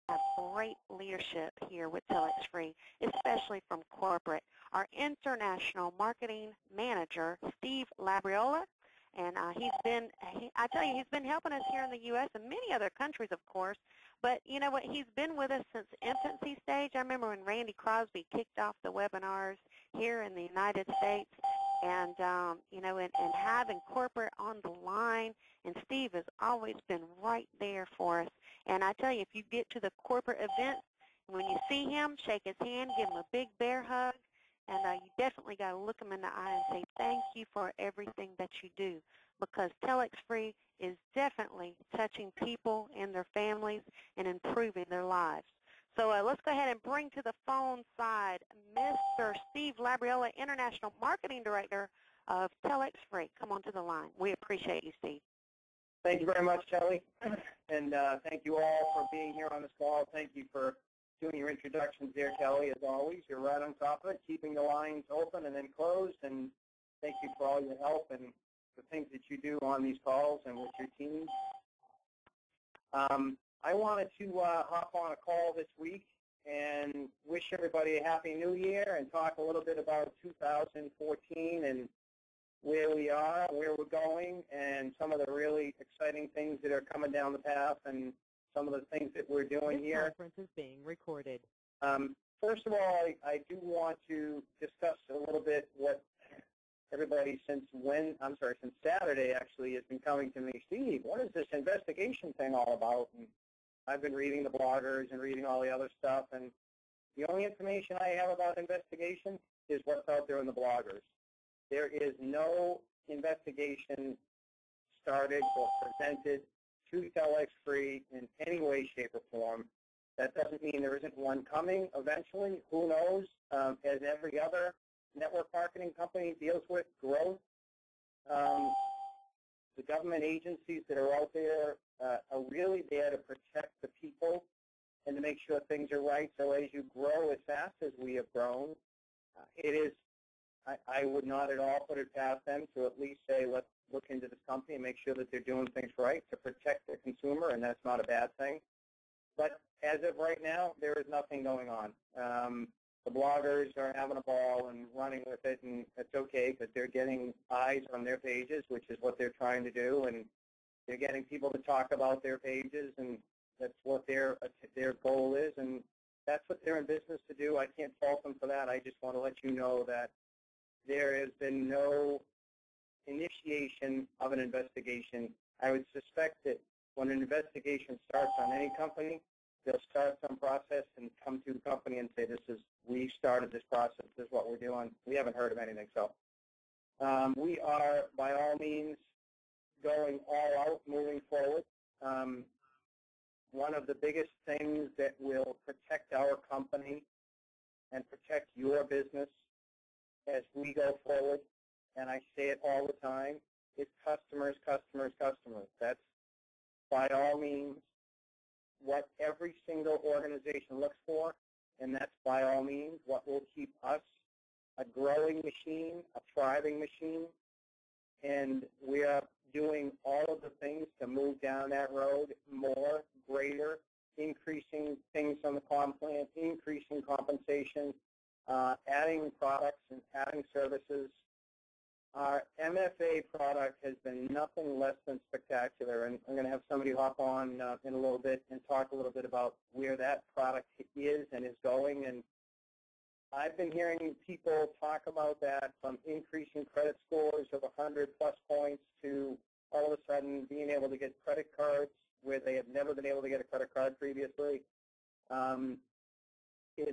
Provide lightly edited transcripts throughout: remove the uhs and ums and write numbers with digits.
have great leadership here with TelexFREE, especially from corporate. Our international marketing manager, Steve Labriola, and he's been helping us here in the U.S. and many other countries, of course. But you know what? He's been with us since infancy stage. I remember when Randy Crosby kicked off the webinars here in the United States, and you know, and having corporate on the line. And Steve has always been right there for us. And I tell you, if you get to the corporate events, when you see him, shake his hand, give him a big bear hug, and you definitely got to look him in the eye and say thank you for everything that you do, because TelexFREE is definitely touching people and their families and improving their lives. So let's go ahead and bring to the phone side Mr. Steve Labriola, International Marketing Director of TelexFREE. Come on to the line. We appreciate you, Steve. Thank you very much, Kelly, and thank you all for being here on this call. Thank you for doing your introductions there, Kelly, as always. You're right on top of it, keeping the lines open and then closed, and thank you for all your help and the things that you do on these calls and with your teams. I wanted to hop on a call this week and wish everybody a Happy New Year and talk a little bit about 2014 and where we are, where we're going, and some of the really exciting things that are coming down the path and some of the things that we're doing here. This conference is being recorded. First of all, I do want to discuss a little bit what everybody since Saturday actually has been coming to me. Steve, what is this investigation thing all about? And I've been reading the bloggers and reading all the other stuff, and the only information I have about investigation is what's out there in the bloggers. There is no investigation started or presented to TelexFREE in any way, shape, or form. That doesn't mean there isn't one coming eventually. Who knows? As every other network marketing company deals with growth, the government agencies that are out there are really there to protect the people and to make sure things are right. So as you grow as fast as we have grown, I would not at all put it past them to at least say, let's look into this company and make sure that they're doing things right to protect the consumer, and that's not a bad thing. But as of right now, there is nothing going on. The bloggers are having a ball and running with it, and it's okay because they're getting eyes on their pages, which is what they're trying to do, and they're getting people to talk about their pages, and that's what their goal is, and that's what they're in business to do. I can't fault them for that. I just want to let you know that there has been no initiation of an investigation. I would suspect that when an investigation starts on any company, they'll start some process and come to the company and say, we started this process, this is what we're doing. We haven't heard of anything. So we are, by all means, going all out, moving forward. One of the biggest things that will protect our company and protect your business as we go forward, and I say it all the time, is customers, customers, customers. That's by all means what every single organization looks for, and that's by all means what will keep us a growing machine, a thriving machine, and we are doing all of the things to move down that road more, greater, increasing things on the comp plan, increasing compensation, adding products and adding services. Our MFA product has been nothing less than spectacular, and I'm going to have somebody hop on in a little bit and talk a little bit about where that product is and is going. And I've been hearing people talk about that, from increasing credit scores of 100-plus points to all of a sudden being able to get credit cards where they have never been able to get a credit card previously.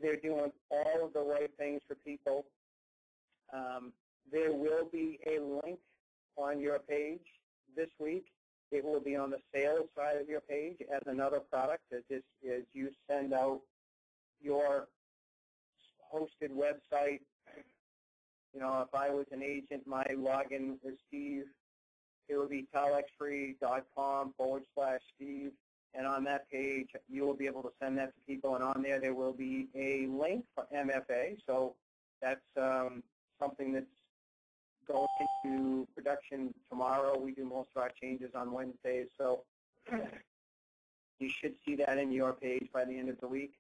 They're doing all of the right things for people. There will be a link on your page this week. It will be on the sales side of your page as another product as you send out your hosted website. You know, if I was an agent, my login is Steve. It will be telexfree.com/Steve. And on that page, you will be able to send that to people. And on there will be a link for MFA. So that's something that's going into production tomorrow. We do most of our changes on Wednesdays. So You should see that in your page by the end of the week.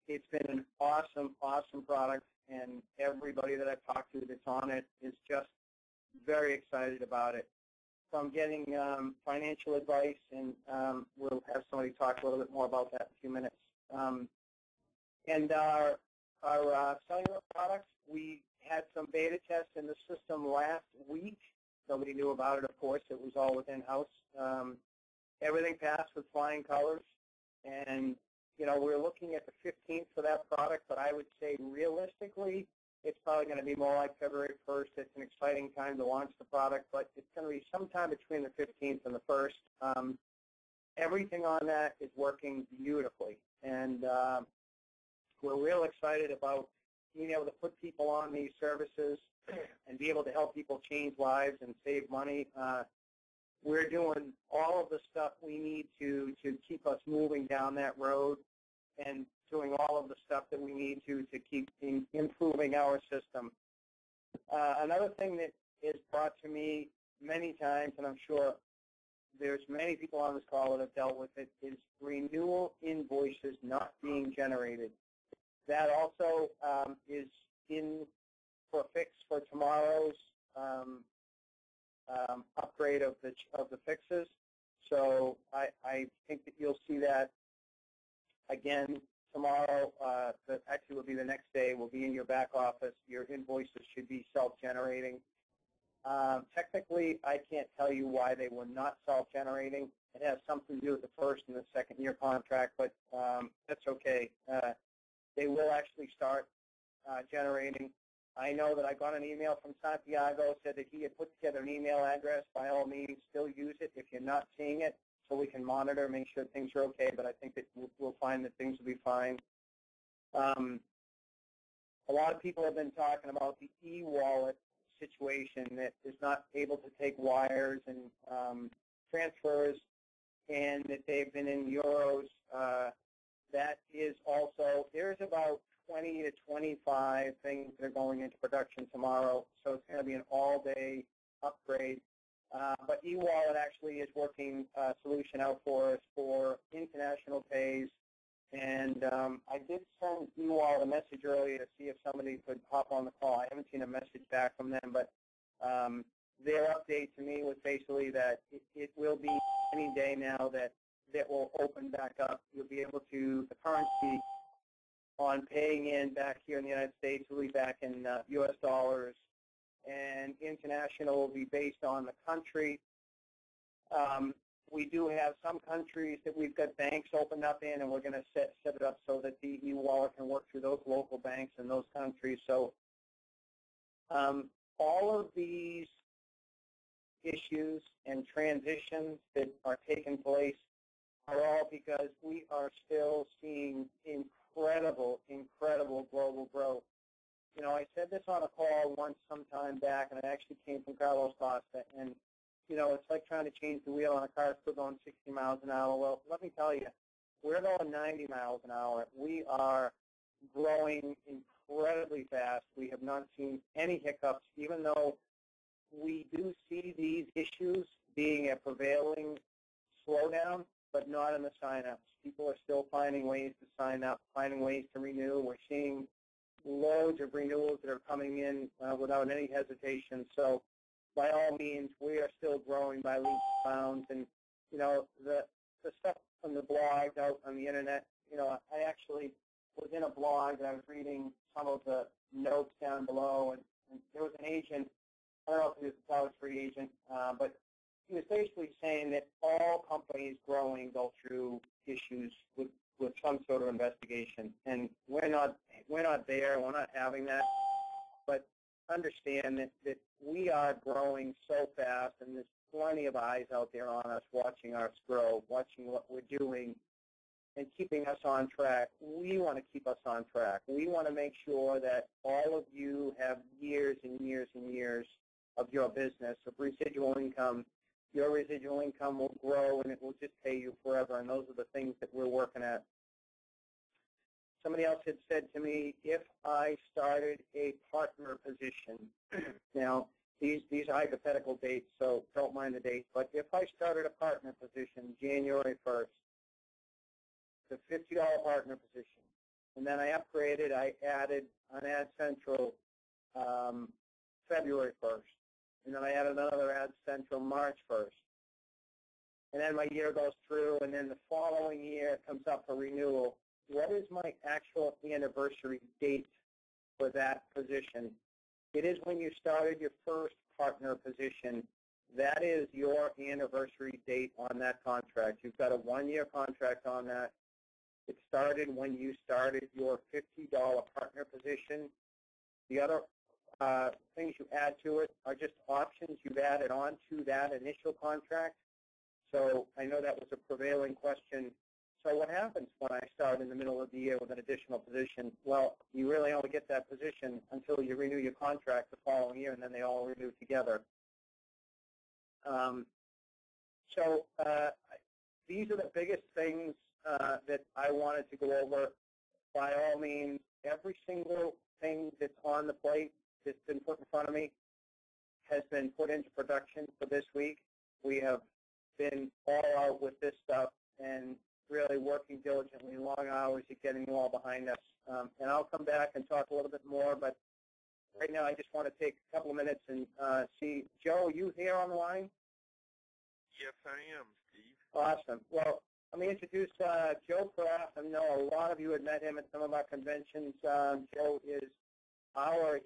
It's been an awesome, awesome product, and everybody that I've talked to that's on it is just very excited about it. So I'm getting financial advice, and we'll have somebody talk a little bit more about that in a few minutes. And our cellular products, we had some beta tests in the system last week. Nobody knew about it, of course. It was all within house. Everything passed with flying colors, and we're looking at the 15th for that product, but I would say realistically, it's probably going to be more like February 1st. It's an exciting time to launch the product, but it's going to be sometime between the 15th and the 1st. Everything on that is working beautifully, and we're real excited about being able to put people on these services and be able to help people change lives and save money. We're doing all of the stuff we need to keep us moving down that road, and doing all of the stuff that we need to keep improving our system. Another thing that is brought to me many times, and I'm sure there's many people on this call that have dealt with it, is renewal invoices not being generated. That also is in for fix for tomorrow's upgrade of the fixes. So I think that you'll see that again tomorrow. That actually will be the next day. Will be in your back office. Your invoices should be self-generating. Technically, I can't tell you why they were not self-generating. It has something to do with the first and the second year contract, but that's okay. They will actually start generating. I know that I got an email from Santiago, said that he had put together an email address. By all means, still use it if you're not seeing it, so we can monitor, make sure things are okay, but I think that we'll find that things will be fine. A lot of people have been talking about the e-wallet situation that is not able to take wires and transfers, and that they've been in euros. That is also, there's about 20 to 25 things that are going into production tomorrow, so it's going to be an all-day upgrade. But eWallet actually is working a solution out for us for international pays, and I did send eWallet a message earlier to see if somebody could hop on the call. I haven't seen a message back from them, but their update to me was basically that it will be any day now that will open back up. You'll be able to, the currency on paying in back here in the United States will be back in U.S. dollars, and international will be based on the country. We do have some countries that we've got banks opened up in, and we're going to set it up so that the e-wallet can work through those local banks in those countries. So all of these issues and transitions that are taking place are all because we are still seeing incredible, incredible global growth. I said this on a call once sometime back, and it actually came from Carlos Costa, and, it's like trying to change the wheel on a car still going 60 miles an hour. Well, let me tell you, we're going 90 miles an hour. We are growing incredibly fast. We have not seen any hiccups, even though we do see these issues being a prevailing slowdown, but not in the sign-ups. People are still finding ways to sign up, finding ways to renew. We're seeing loads of renewals that are coming in without any hesitation. So by all means, we are still growing by leaps and bounds. And, the stuff from the blogs out on the Internet, I actually was in a blog and I was reading some of the notes down below, and there was an agent, I don't know if he was a TelexFREE agent, but he was basically saying that all companies growing go through issues with some sort of investigation, and we're not there. We're not having that. But understand that we are growing so fast, and there's plenty of eyes out there on us watching us grow, watching what we're doing, and keeping us on track. We want to keep us on track. We want to make sure that all of you have years and years and years of your business, of residual income. Your residual income will grow, and it will just pay you forever, and those are the things that we're working at. Somebody else had said to me, if I started a partner position. Now, these are hypothetical dates, so don't mind the dates. But if I started a partner position January 1st, the $50 partner position, and then I upgraded, I added an Ad Central February 1st, and then I added another Ad Central March 1st. And then my year goes through, and then the following year it comes up for renewal. What is my actual anniversary date for that position? It is when you started your first partner position. That is your anniversary date on that contract. You've got a one-year contract on that. It started when you started your $50 partner position. The other things you add to it are just options you've added on to that initial contract. So I know that was a prevailing question. So what happens when I start in the middle of the year with an additional position? Well, you really only get that position until you renew your contract the following year, and then they all renew together. These are the biggest things that I wanted to go over. By all means, every single thing that's on the plate that's been put in front of me has been put into production for this week. We have been all out with this stuff and really working diligently, long hours at getting you all behind us. And I'll come back and talk a little bit more, but right now I just want to take a couple of minutes and see. Joe, are you here on the line? Yes, I am, Steve. Awesome. Well, let me introduce Joe Kraft. I know a lot of you had met him at some of our conventions. Joe is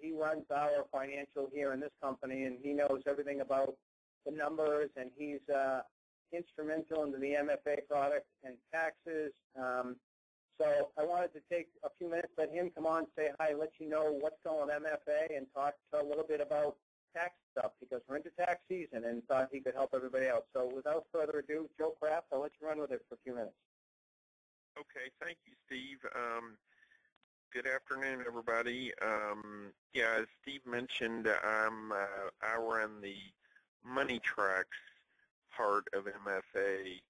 he runs our financial here in this company, and he knows everything about the numbers, and he's instrumental into the MFA product and taxes. So I wanted to take a few minutes, let him come on, say hi, let you know what's going on MFA, and talk a little bit about tax stuff, because we're into tax season, and thought he could help everybody out. So without further ado, Joe Kraft, I'll let you run with it for a few minutes. Okay, thank you, Steve. Good afternoon, everybody. Yeah, as Steve mentioned, I run the money tracks part of MFA,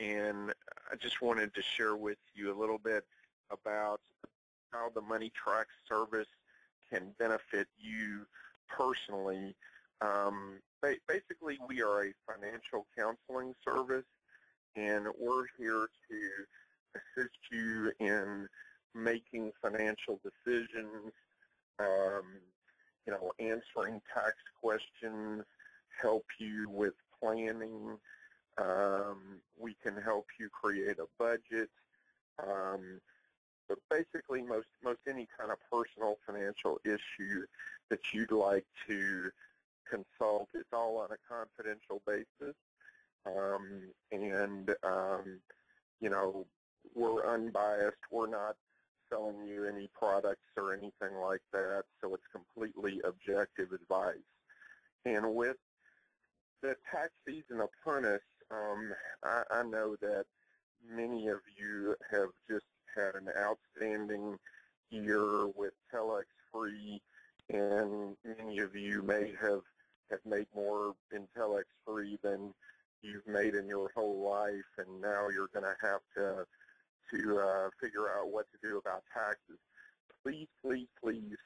and I just wanted to share with you a little bit about how the money track service can benefit you personally. Basically, we are a financial counseling service, and we're here to assist you in making financial decisions, answering tax questions, help you with planning. We can help you create a budget. But basically, most any kind of personal financial issue that you'd like to consult, it's all on a confidential basis. We're unbiased. We're not selling you any products or anything like that, so it's completely objective advice. And with the tax season upon us, I know that many of you have just had an outstanding year with TelexFREE, and many of you may have made more in TelexFREE than you've made in your whole life, and now you're going to have to figure out what to do about taxes. Please, please, please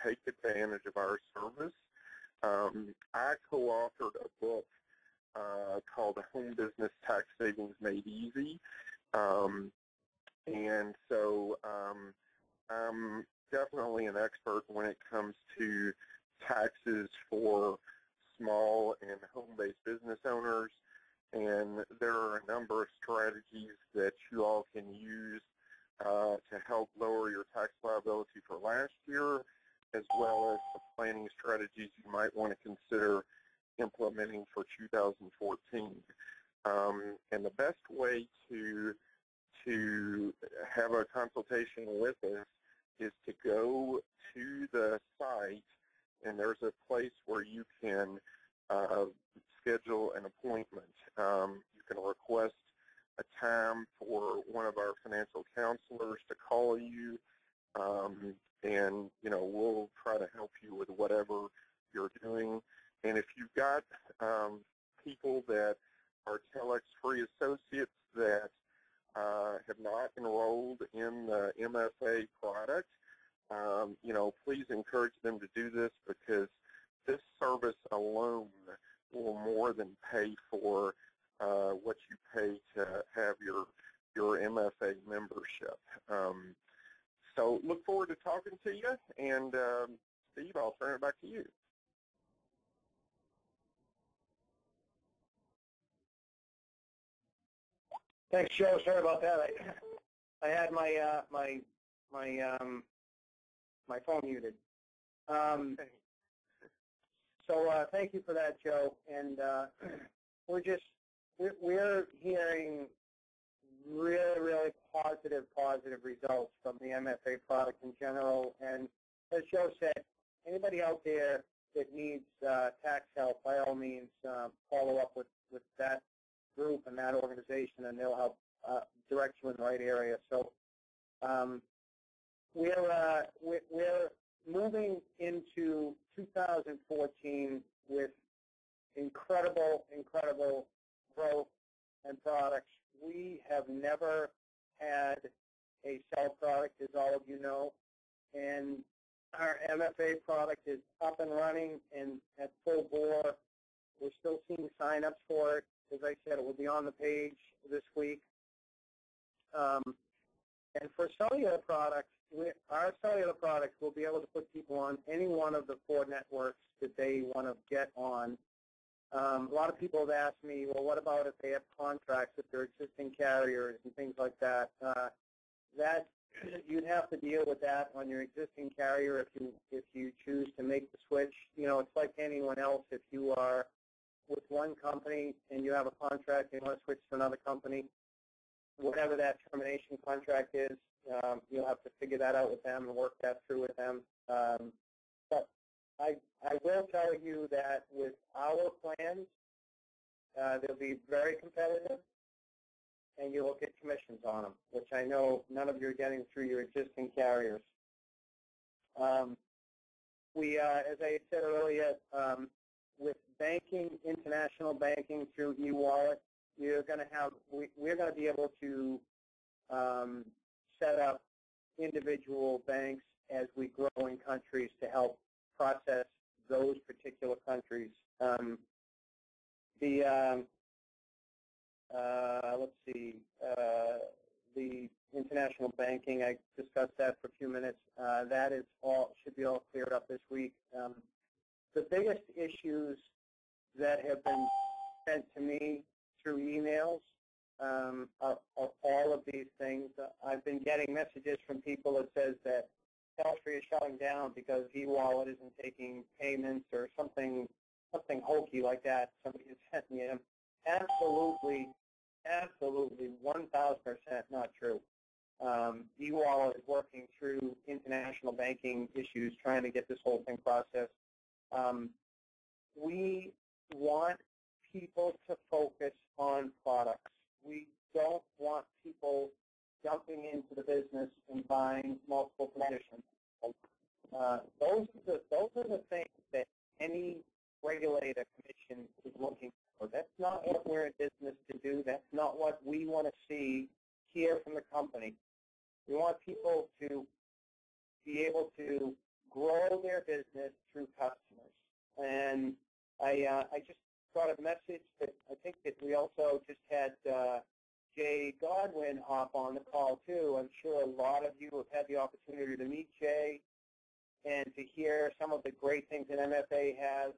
take advantage of our service. I co-authored a book called Home Business Tax Savings Made Easy. And so I'm definitely an expert when it comes to taxes for small and home-based business owners. And there are a number of strategies that you all can use to help lower your tax liability for last year, as well as the planning strategies you might want to consider implementing for 2014. And the best way to have a consultation with us is to go to the site, and there's a place where you can schedule an appointment. You can request a time for one of our financial counselors to call you, and we'll try to help you with whatever you're doing. And if you've got people that are TelexFREE associates that have not enrolled in the MFA product, please encourage them to do this, because this service alone will more than pay for what you pay to have your MFA membership. So look forward to talking to you, and Steve, I'll turn it back to you. Thanks, Joe. Sorry about that. I had my my phone muted. So thank you for that, Joe. And we're hearing really positive results from the MFA product in general. And as Joe said, anybody out there that needs tax help, by all means, follow up with that group and that organization, and they'll help direct you in the right area. So we're moving into 2014 with incredible growth and products. We have never had a sell product, as all of you know, and our MFA product is up and running and at full bore. We're still seeing sign-ups for it. As I said, it will be on the page this week. And for cellular products, our cellular products will be able to put people on any one of the 4 networks that they want to get on. A lot of people have asked me, well, what about if they have contracts with their existing carriers and things like that? That you'd have to deal with that on your existing carrier if you choose to make the switch. You know, it's like anyone else. If you are with one company and you have a contract and you want to switch to another company, whatever that termination contract is, you'll have to figure that out with them and work that through with them. But I will tell you that with our plans, they'll be very competitive, and you will get commissions on them, which I know none of you are getting through your existing carriers. As I said earlier, with banking, international banking through eWallet, we're going to be able to set up individual banks as we grow in countries to help process those particular countries. Let's see, the international banking, I discussed that for a few minutes. That is all, should be all cleared up this week. The biggest issues that have been sent to me through emails are all of these things. I've been getting messages from people that says that TelexFREE is shutting down because eWallet isn't taking payments or something hokey like that. Somebody has sent me them. Absolutely, 1,000% not true. eWallet is working through international banking issues, trying to get this whole thing processed. We want people to focus on products. We don't want people jumping into the business and buying multiple positions. Those are the things that any regulator commission is looking for. That's not what we're in business to do. That's not what we want to see here from the company. We want people to be able to grow their business through customers. And I just got a message that I think that we also just had Jay Godwin hop on the call too. I'm sure a lot of you have had the opportunity to meet Jay and to hear some of the great things that MFA has.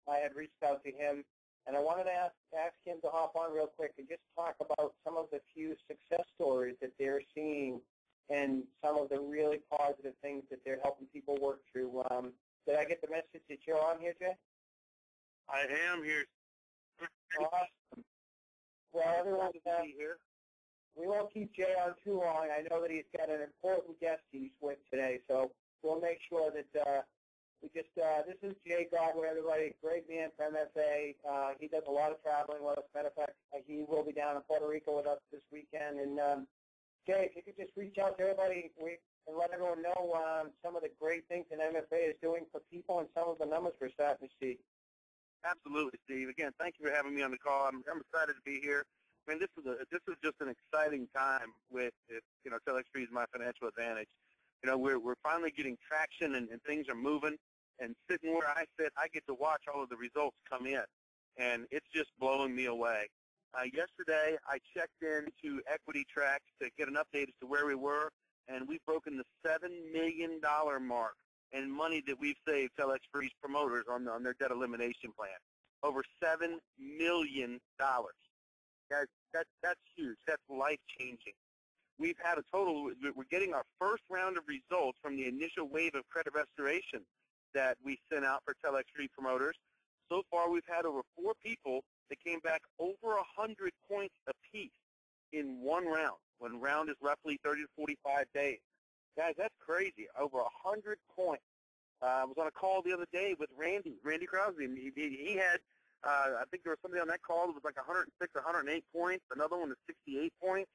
I had reached out to him, and I wanted to ask him to hop on real quick and just talk about some of the few success stories that they're seeing and some of the really positive things that they're helping people work through. Did I get the message that you're on here, Jay? I am here. Awesome. Well, everyone, we won't keep Jay on too long. I know that he's got an important guest he's with today, so we'll make sure that we just, this is Jay Godwin, everybody, great man from MFA. He does a lot of traveling with us. Matter of fact, he will be down in Puerto Rico with us this weekend. And Jay, if you could just reach out to everybody and let everyone know some of the great things that MFA is doing for people and some of the numbers we're starting to see. Absolutely, Steve. Again, thank you for having me on the call. I'm excited to be here. I mean, this is just an exciting time with TelexFREE's My Financial Advantage. We're finally getting traction and things are moving. and sitting where I sit, I get to watch all of the results come in, and it's just blowing me away. Yesterday, I checked into Equity Track to get an update as to where we were, and we've broken the $7 million mark in money that we've saved TelexFREE's promoters on their debt elimination plan. Over $7 million. Guys, that's huge. That's life-changing. We've had a total, we're getting our first round of results from the initial wave of credit restoration that we sent out for TelexFREE promoters. So far, we've had over 4 people that came back over 100 points apiece in one round. One round is roughly 30 to 45 days. Guys, that's crazy. Over 100 points. I was on a call the other day with Randy Crosby. He had, I think there was somebody on that call that was like 106, 108 points. Another one is 68 points.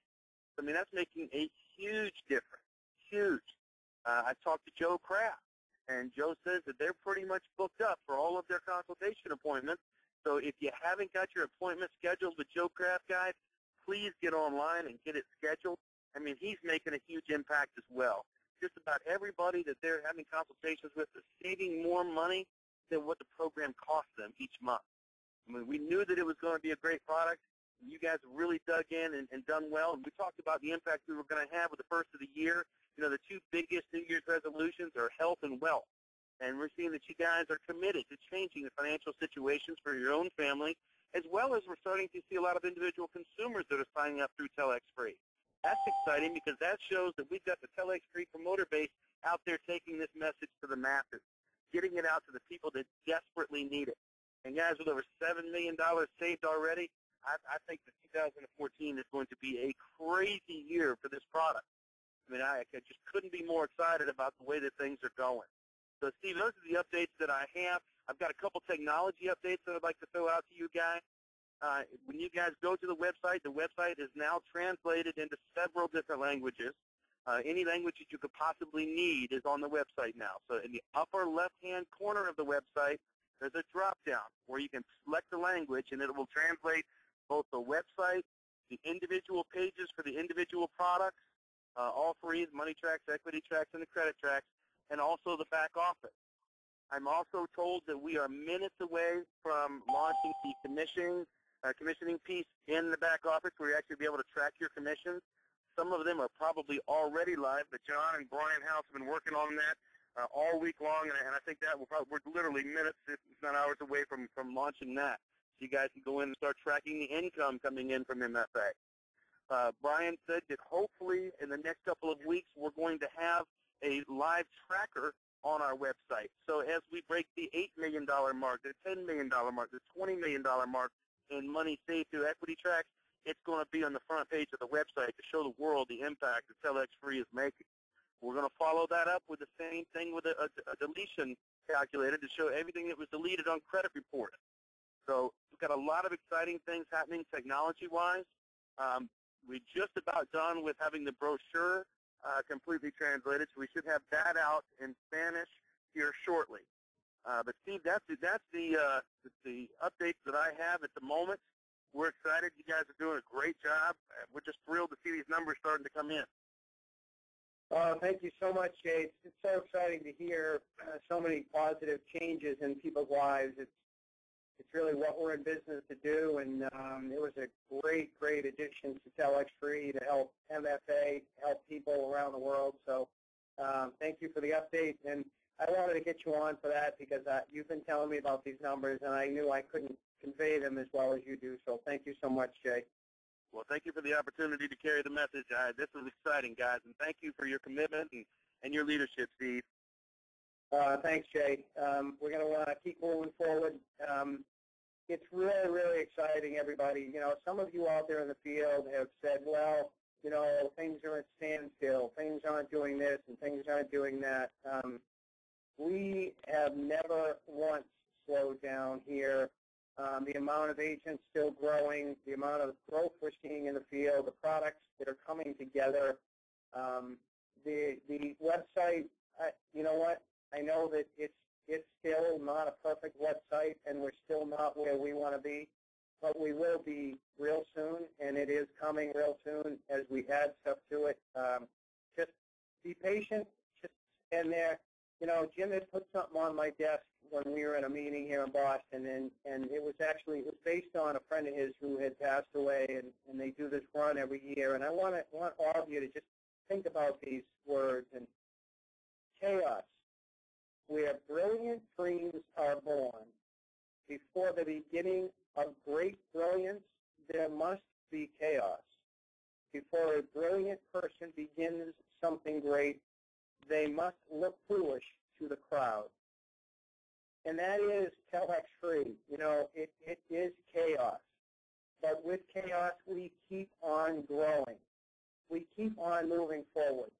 I mean, that's making a huge difference, huge. I talked to Joe Kraft, and Joe says that they're pretty much booked up for all of their consultation appointments. So if you haven't got your appointment scheduled with Joe Kraft, guys, please get online and get it scheduled. I mean, he's making a huge impact as well. Just about everybody that they're having consultations with is saving more money than what the program costs them each month. I mean, we knew that it was going to be a great product. You guys really dug in and done well. And we talked about the impact we were going to have with the first of the year. You know, the 2 biggest New Year's resolutions are health and wealth. And we're seeing that you guys are committed to changing the financial situations for your own family, as well as we're starting to see a lot of individual consumers that are signing up through TelexFREE. That's exciting because that shows that we've got the TelexFREE promoter base out there taking this message to the masses, getting it out to the people that desperately need it. And guys, with over $7 million saved already, I think that 2014 is going to be a crazy year for this product. I mean, I just couldn't be more excited about the way that things are going. So, Steve, those are the updates that I have. I've got a couple technology updates that I'd like to throw out to you guys. When you guys go to the website is now translated into several different languages. Any language that you could possibly need is on the website now. So in the upper left-hand corner of the website, there's a drop-down where you can select the language, and it will translate both the website, the individual pages for the individual products, all 3, the money tracks, equity tracks, and the credit tracks, and also the back office. I'm also told that we are minutes away from launching the commissioning piece in the back office where you actually be able to track your commissions. Some of them are probably already live, but John and Brian House have been working on that all week long, and I think that we're literally minutes, if not hours away from launching that. So you guys can go in and start tracking the income coming in from MFA. Brian said that hopefully in the next couple of weeks we're going to have a live tracker on our website. So as we break the $8 million mark, the $10 million mark, the $20 million mark in money saved through equity tracks, it's going to be on the front page of the website to show the world the impact that TelexFREE is making. We're going to follow that up with the same thing with a deletion calculator to show everything that was deleted on credit reporting. So we've got a lot of exciting things happening technology-wise. We're just about done with having the brochure completely translated, so we should have that out in Spanish here shortly. But Steve, that's the updates that I have at the moment. We're excited. You guys are doing a great job. We're just thrilled to see these numbers starting to come in. Thank you so much, Jay. It's so exciting to hear so many positive changes in people's lives. It's really what we're in business to do, and it was a great addition to TelexFREE to help MFA, help people around the world. So thank you for the update, and I wanted to get you on for that because you've been telling me about these numbers, and I knew I couldn't convey them as well as you do. So thank you so much, Jay. Well, thank you for the opportunity to carry the message. This is exciting, guys, and thank you for your commitment and your leadership, Steve. Thanks, Jay. We're going to keep moving forward. It's really exciting, everybody. You know, some of you out there in the field have said, well, you know, things are at standstill. Things aren't doing this and things aren't doing that. We have never once slowed down here. The amount of agents still growing, the amount of growth we're seeing in the field, the products that are coming together. The website, you know what? I know that it's still not a perfect website, and we're still not where we want to be, but we will be real soon, and it is coming real soon as we add stuff to it. Just be patient, just stand there, You know, Jim had put something on my desk when we were in a meeting here in Boston, and it was based on a friend of his who had passed away, and they do this run every year. And I want all of you to just think about these words. And chaos, where brilliant dreams are born. Before the beginning of great brilliance, there must be chaos. Before a brilliant person begins something great, they must look foolish to the crowd. And that is TelexFREE. You know, it is chaos. But with chaos, we keep on growing. We keep on moving forward.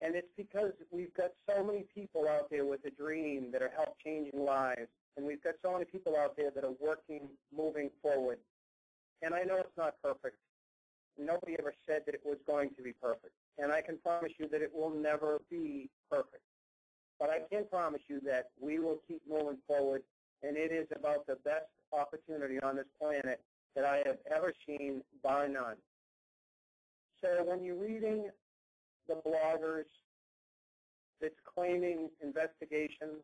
And it's because we've got so many people out there with a dream that are help changing lives. And we've got so many people out there that are working, moving forward. And I know it's not perfect. Nobody ever said that it was going to be perfect. And I can promise you that it will never be perfect. But I can promise you that we will keep moving forward, and it is about the best opportunity on this planet that I have ever seen, bar none. So when you're reading the bloggers that's claiming investigations,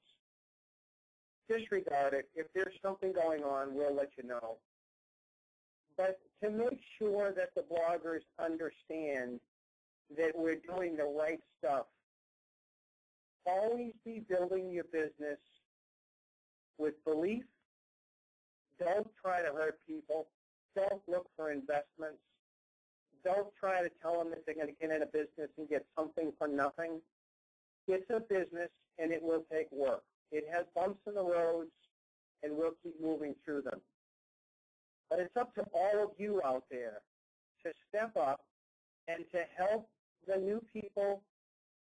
disregard it. If there's something going on, we'll let you know. But to make sure that the bloggers understand that we're doing the right stuff, always be building your business with belief. Don't try to hurt people. Don't look for investments. Don't try to tell them that they're going to get in a business and get something for nothing. It's a business, and it will take work. It has bumps in the roads, and we'll keep moving through them. But it's up to all of you out there to step up and to help the new people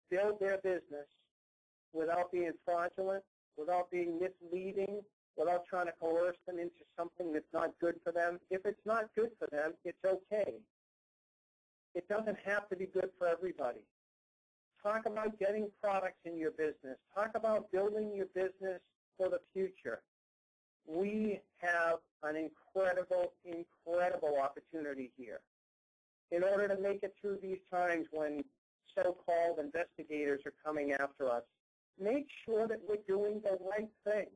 build their business without being fraudulent, without being misleading, without trying to coerce them into something that's not good for them. If it's not good for them, it's okay. It doesn't have to be good for everybody. Talk about getting products in your business. Talk about building your business for the future. We have an incredible, incredible opportunity here. In order to make it through these times when so-called investigators are coming after us, make sure that we're doing the right thing.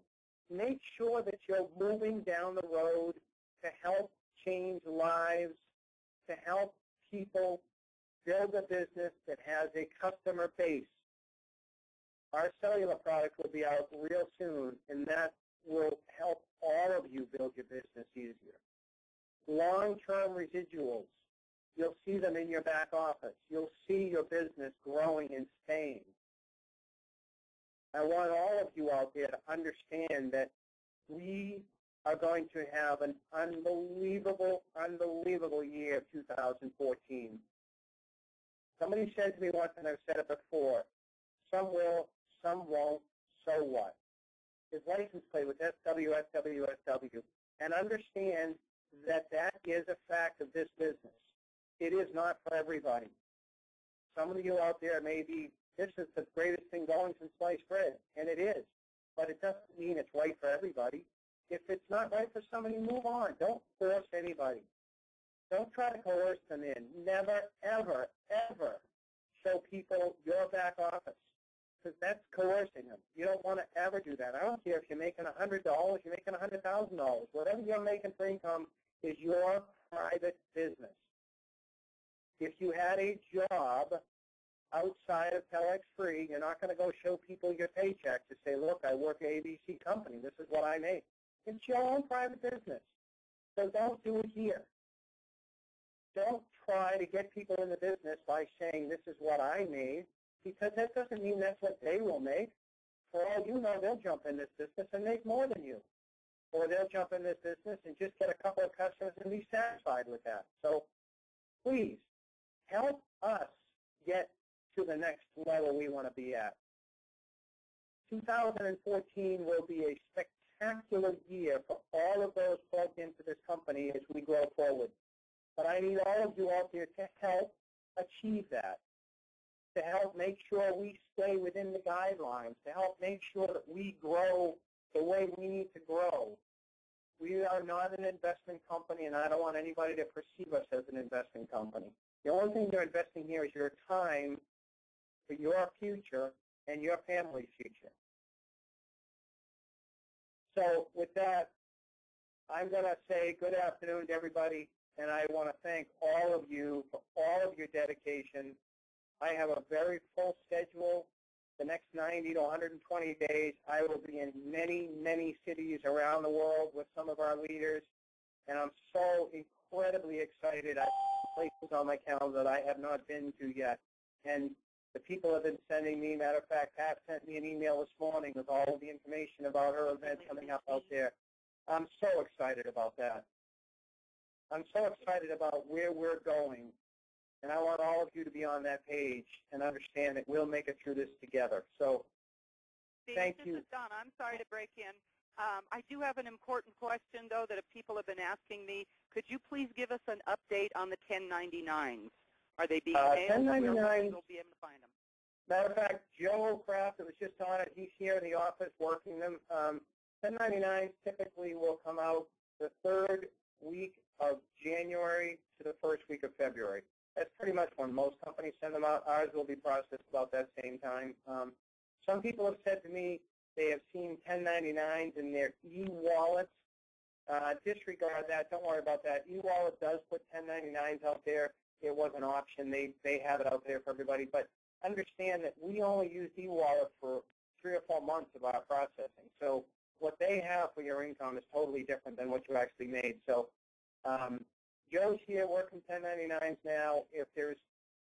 Make sure that you're moving down the road to help change lives, to help people build a business that has a customer base. Our cellular product will be out real soon, and that will help all of you build your business easier. Long-term residuals, you'll see them in your back office. You'll see your business growing and staying. I want all of you out there to understand that we are going to have an unbelievable, unbelievable year of 2014. Somebody said to me once, and I've said it before, some will, some won't, so what? His license plate was SWSWSW, and understand that that is a fact of this business. It is not for everybody. Some of you out there may be, this is the greatest thing going since sliced bread, and it is, but it doesn't mean it's right for everybody. If it's not right for somebody, move on. Don't force anybody. Don't try to coerce them in. Never, ever, ever show people your back office, because that's coercing them. You don't want to ever do that. I don't care if you're making $100, you're making $100,000. Whatever you're making for income is your private business. If you had a job outside of TelexFREE, you're not going to go show people your paycheck to say, look, I work at ABC company. This is what I make. It's your own private business. So don't do it here. Don't try to get people in the business by saying this is what I made, because that doesn't mean that's what they will make. For all you know, they'll jump in this business and make more than you. Or they'll jump in this business and just get a couple of customers and be satisfied with that. So please, help us get to the next level we want to be at. 2014 will be a spectacular year for all of those plugged into this company as we grow forward. But I need all of you out there to help achieve that, to help make sure we stay within the guidelines, to help make sure that we grow the way we need to grow. We are not an investment company, and I don't want anybody to perceive us as an investment company. The only thing you're investing here is your time for your future and your family's future. So with that, I'm going to say good afternoon to everybody, and I want to thank all of you for all of your dedication. I have a very full schedule. The next 90 to 120 days, I will be in many, many cities around the world with some of our leaders, and I'm so incredibly excited. I have places on my calendar that I have not been to yet, and the people have been sending me. Matter of fact, Pat sent me an email this morning with all of the information about her event coming up out there. I'm so excited about that. I'm so excited about where we're going, and I want all of you to be on that page and understand that we'll make it through this together. So, Steve, thank you. This is Donna. I'm sorry to break in. I do have an important question, though, that people have been asking me. Could you please give us an update on the 1099s? Are they being mailed? 1099s. We'll be able to find them. Matter of fact, Joe Kraft, that was just on it, he's here in the office working them. 1099s typically will come out the third week of January to the first week of February. That's pretty much when most companies send them out. Ours will be processed about that same time. Some people have said to me they have seen 1099s in their e-wallets. Disregard that. Don't worry about that. E-wallet does put 1099s out there. It was an option. They have it out there for everybody. But understand that we only use e-wallet for 3 or 4 months of our processing. So what they have for your income is totally different than what you actually made. So Joe's here working 1099s now. If there's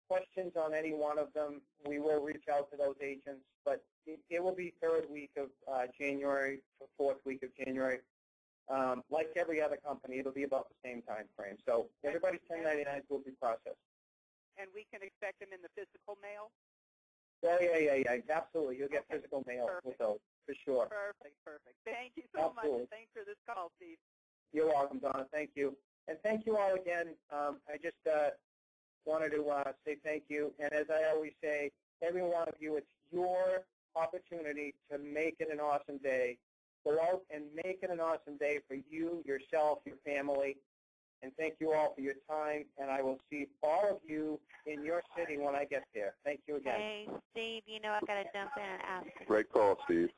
questions on any one of them, we will reach out to those agents. But it will be third week of January, fourth week of January. Like every other company, it'll be about the same time frame. So everybody's 1099s will be processed. And we can expect them in the physical mail? Oh, yeah. Absolutely. You'll get physical mail with those, for sure. Perfect. Thank you so much. Thanks for this call, Steve. You're welcome, Donna. Thank you. And thank you all again. I just wanted to say thank you. And as I always say, every one of you, it's your opportunity to make it an awesome day. Go out and make it an awesome day for you, yourself, your family. And thank you all for your time. And I will see all of you in your city when I get there. Thank you again. Hey, Steve, I've got to jump in and ask. Great call, Steve.